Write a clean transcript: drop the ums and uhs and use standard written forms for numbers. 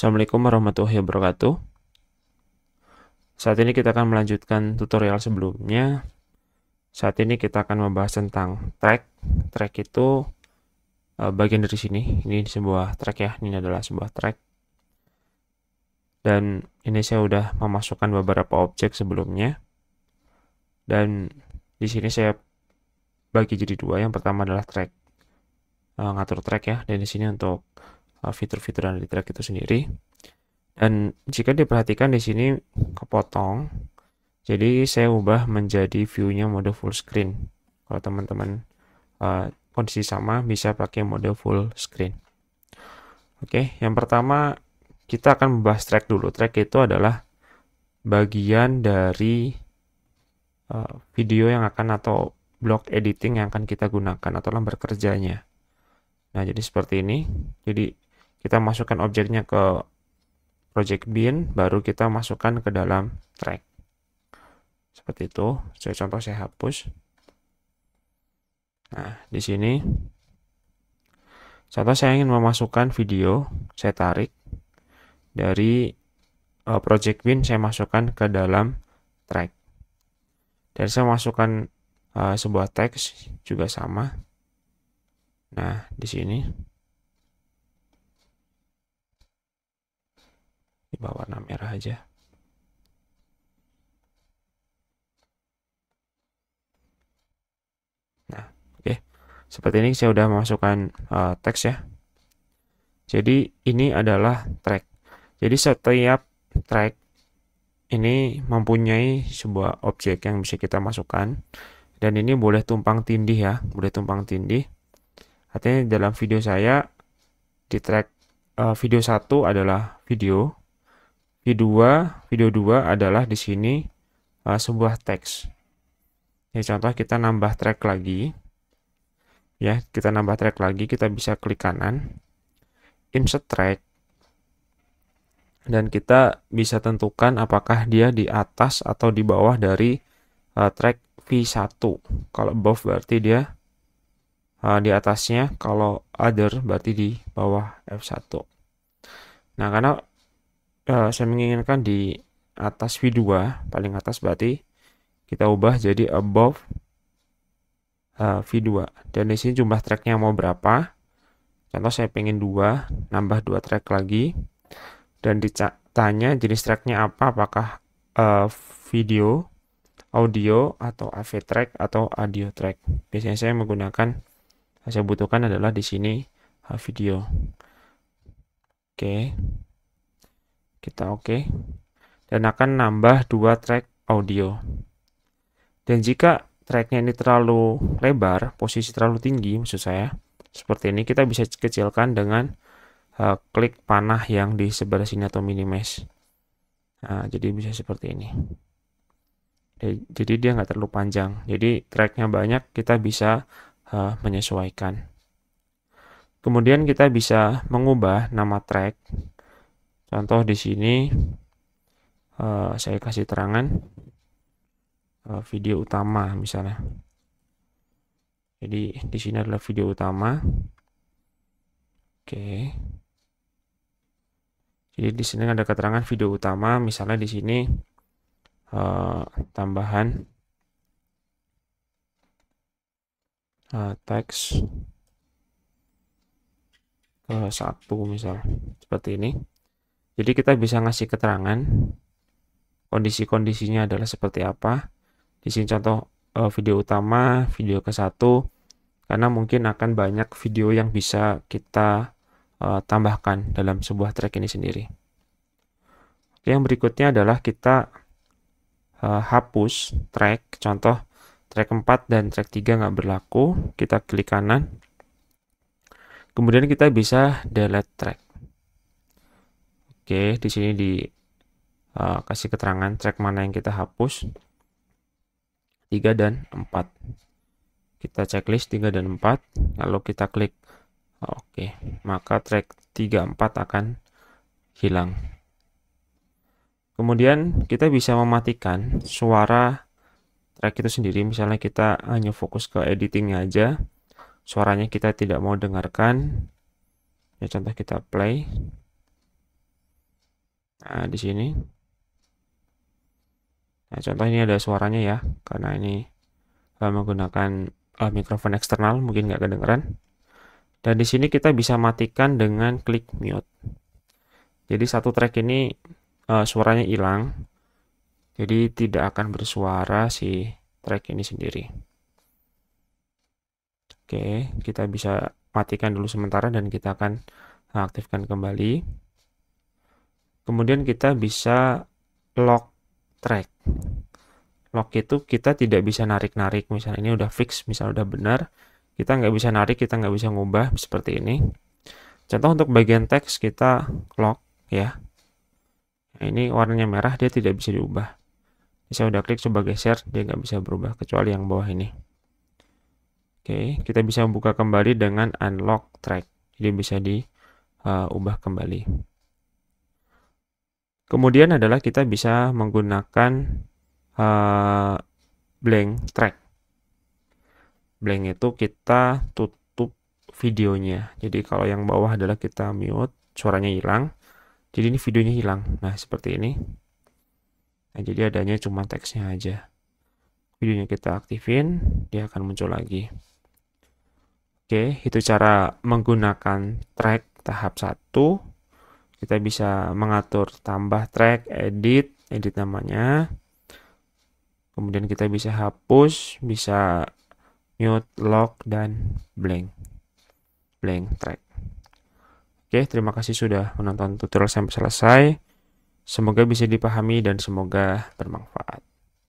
Assalamualaikum warahmatullahi wabarakatuh. Saat ini kita akan melanjutkan tutorial sebelumnya. Saat ini kita akan membahas tentang track. Track itu bagian dari sini. Ini sebuah track ya. Ini adalah sebuah track. Dan ini saya sudah memasukkan beberapa objek sebelumnya. Dan di sini saya bagi jadi dua. Yang pertama adalah track. Ngatur track ya. Dan di sini untuk fitur-fitur dari track itu sendiri. Dan jika diperhatikan di sini kepotong, jadi saya ubah menjadi view-nya mode full screen. Kalau teman-teman kondisi sama, bisa pakai mode full screen. Oke, yang pertama kita akan membahas track dulu. Track itu adalah bagian dari video yang akan atau blok editing yang akan kita gunakan atau lembar kerjanya. Nah, jadi seperti ini. Jadi kita masukkan objeknya ke project bin, baru kita masukkan ke dalam track. Seperti itu. Saya hapus. Nah, di sini contoh saya ingin memasukkan video, saya tarik dari project bin, saya masukkan ke dalam track. Dan saya masukkan sebuah teks juga sama. Nah, di sini di bawah warna merah aja. Nah, oke. Seperti ini saya sudah memasukkan teks ya. Jadi ini adalah track. Jadi setiap track ini mempunyai sebuah objek yang bisa kita masukkan. Dan ini boleh tumpang tindih ya, boleh tumpang tindih. Artinya dalam video saya di track video 1 adalah video. Video 2 adalah di sini sebuah teks. Jadi contoh kita nambah track lagi. Ya, kita nambah track lagi, kita bisa klik kanan, insert track. Dan kita bisa tentukan apakah dia di atas atau di bawah dari track V1. Kalau above berarti dia di atasnya, kalau other berarti di bawah F1. Nah, karena saya menginginkan di atas V2, paling atas berarti kita ubah jadi above V2. Dan di sini jumlah tracknya mau berapa? Contoh saya pengen 2, nambah 2 track lagi. Dan ditanya jenis tracknya apa, apakah video, audio, atau AV track, atau audio track. Biasanya saya menggunakan, saya butuhkan adalah di sini video. Oke. Kita oke. Dan akan nambah 2 track audio. Dan jika tracknya ini terlalu lebar, posisi terlalu tinggi maksud saya, seperti ini, kita bisa kecilkan dengan klik panah yang di sebelah sini atau minimize. Nah, jadi bisa seperti ini. Jadi dia nggak terlalu panjang. Jadi tracknya banyak, kita bisa menyesuaikan. Kemudian kita bisa mengubah nama track. Contoh di sini saya kasih terangan video utama misalnya. Jadi di sini adalah video utama. Oke. Jadi di sini ada keterangan video utama, misalnya di sini tambahan teks ke 1 misal seperti ini. Jadi kita bisa ngasih keterangan kondisi-kondisinya adalah seperti apa. Di sini contoh video utama, video ke-1, karena mungkin akan banyak video yang bisa kita tambahkan dalam sebuah track ini sendiri. Oke, yang berikutnya adalah kita hapus track. Contoh track 4 dan track 3 nggak berlaku. Kita klik kanan. Kemudian kita bisa delete track. Oke, di sini kasih keterangan track mana yang kita hapus. 3 dan 4. Kita checklist 3 dan 4. Lalu kita klik oke, maka track 3, 4 akan hilang. Kemudian kita bisa mematikan suara track itu sendiri. Misalnya kita hanya fokus ke editingnya aja. Suaranya kita tidak mau dengarkan. Ya, contoh kita play. Nah, di sini. Nah, contoh ini ada suaranya ya, karena ini menggunakan mikrofon eksternal, mungkin nggak kedengeran. Dan di sini kita bisa matikan dengan klik mute. Jadi satu track ini suaranya hilang, jadi tidak akan bersuara si track ini sendiri. Oke, kita bisa matikan dulu sementara dan kita akan aktifkan kembali. Kemudian kita bisa lock track. Lock itu kita tidak bisa narik-narik, misalnya ini udah fix, misalnya udah benar, kita nggak bisa narik, kita nggak bisa ngubah seperti ini. Contoh untuk bagian teks kita lock ya. Nah, ini warnanya merah, dia tidak bisa diubah. Saya udah klik coba geser, dia nggak bisa berubah kecuali yang bawah ini. Oke, kita bisa buka kembali dengan unlock track, jadi bisa diubah kembali. Kemudian adalah kita bisa menggunakan blank track. Blank itu kita tutup videonya. Jadi kalau yang bawah adalah kita mute, suaranya hilang. Jadi ini videonya hilang. Nah, seperti ini. Nah, jadi adanya cuma teksnya aja. Videonya kita aktifin, dia akan muncul lagi. Oke, itu cara menggunakan track tahap 1. Kita bisa mengatur tambah track, edit namanya. Kemudian kita bisa hapus, bisa mute, lock, dan blank track. Oke, terima kasih sudah menonton tutorial sampai selesai. Semoga bisa dipahami dan semoga bermanfaat.